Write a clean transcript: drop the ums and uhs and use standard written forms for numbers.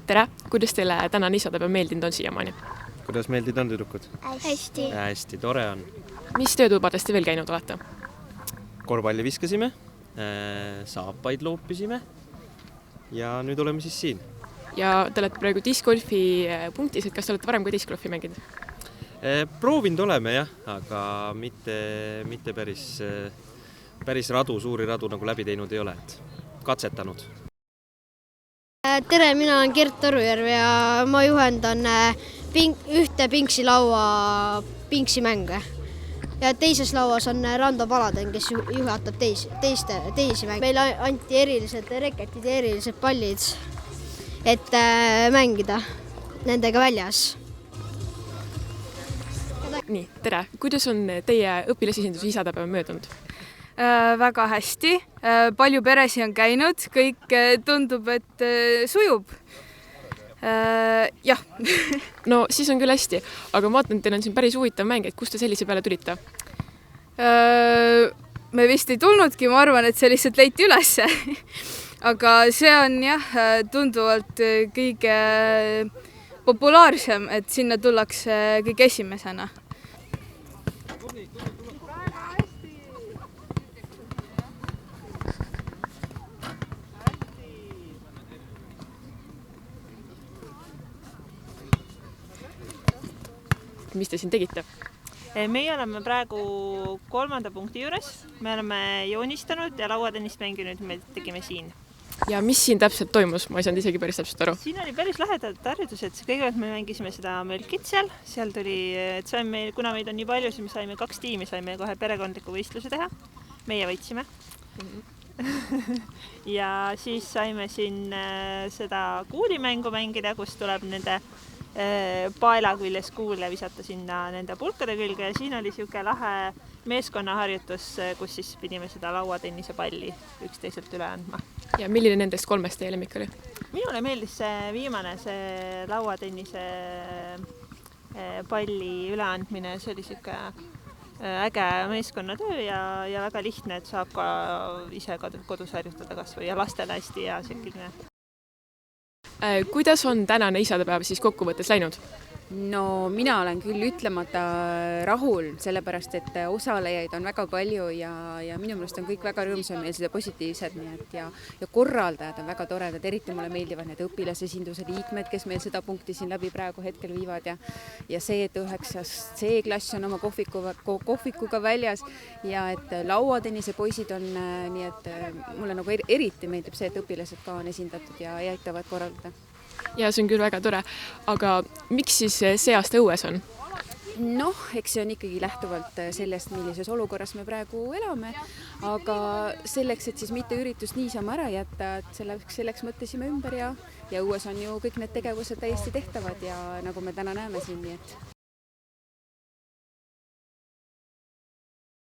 tere! Kuidas teile tänane isadepäev meeldinud on siiamaani? Kuidas meeldinud on tüdrukud? Hästi. Hästi tore on. Mis töötubades te veel käinud olete? Korvpalli viskasime, saapaid loopisime ja nüüd oleme siis siin. Ja te olete praegu discgolfi punktis, et kas te olete varem ka discgolfi mänginud? Proovinud oleme jah, aga mitte päris suuri radu nagu läbi teinud ei ole, et katsetanud. Tere, mina olen Gert Torujärv ja ma juhendan ühte Pinksilaua Pinksimänge. Ja teises lauas on Rando Paladen, kes juhatab teisi mänge. Meile anti erilised reketid ja erilised pallid, et mängida nendega väljas. Nii, tere! Kuidas on teie õpilasesinduse isadepäeva möödunud? Väga hästi. Palju peresi on käinud, kõik tundub, et sujub. Jah. No siis on küll hästi, aga ma vaatan, et teil on siin päris huvitav mäng, et kust te sellise peale tulite? Me vist ei tulnudki, ma arvan, et see lihtsalt leiti ülesse. Aga see on jah, tunduvalt kõige populaarsem, et sinna tullakse kõige esimesena. Mis te siin tegite? Meie oleme praegu 3. punkti juures. Me oleme joonistanud ja lauatennist mänginud, me tegime siin. Ja mis siin täpselt toimus? Ma ei saanud isegi päris täpselt aru. Siin oli päris lahedad harjutused. Kõigepealt me mängisime seda mölkit seal. Seal tuli, et kuna meid on nii palju, siis me saime 2 tiimi, saime kohe perekondliku võistluse teha. Meie võitsime. Ja siis saime siin seda kuulimängu mängida, kus tuleb nende paela küljes kuule visata sinna nende pulkade külge ja siin oli siuke lahe meeskonnaharjutus, kus siis pidime seda lauatennise palli üksteiselt üle andma. Ja milline nendest 3 teie lemmik oli? Minule meeldis see viimane, see lauatennise palli üleandmine, see oli siuke äge meeskonnatöö ja väga lihtne, et saab ka ise kodus harjutada kasvõi ja lastele hästi ja selline. Kuidas on tänane isadepäev siis kokkuvõttes läinud? No mina olen küll ütlemata rahul, sellepärast et osalejaid on väga palju ja minu meelest on kõik väga rõõmsameelsed ja positiivsed, nii et ja korraldajad on väga toredad, eriti mulle meeldivad need õpilasesinduse liikmed, kes meil seda punkti siin läbi praegu hetkel viivad ja see, et 9. C-klass on oma kohvikuga väljas ja et lauatennise poisid on, nii et mulle nagu eriti meeldib see, et õpilased ka on esindatud ja aitavad korraldada. Ja see on küll väga tore, aga miks siis see aasta õues on? Noh, eks see on ikkagi lähtuvalt sellest, millises olukorras me praegu elame, aga selleks, et siis mitte üritust niisama ära jätta, et selleks mõtlesime ümber ja õues on ju kõik need tegevused täiesti tehtavad ja nagu me täna näeme siin, nii et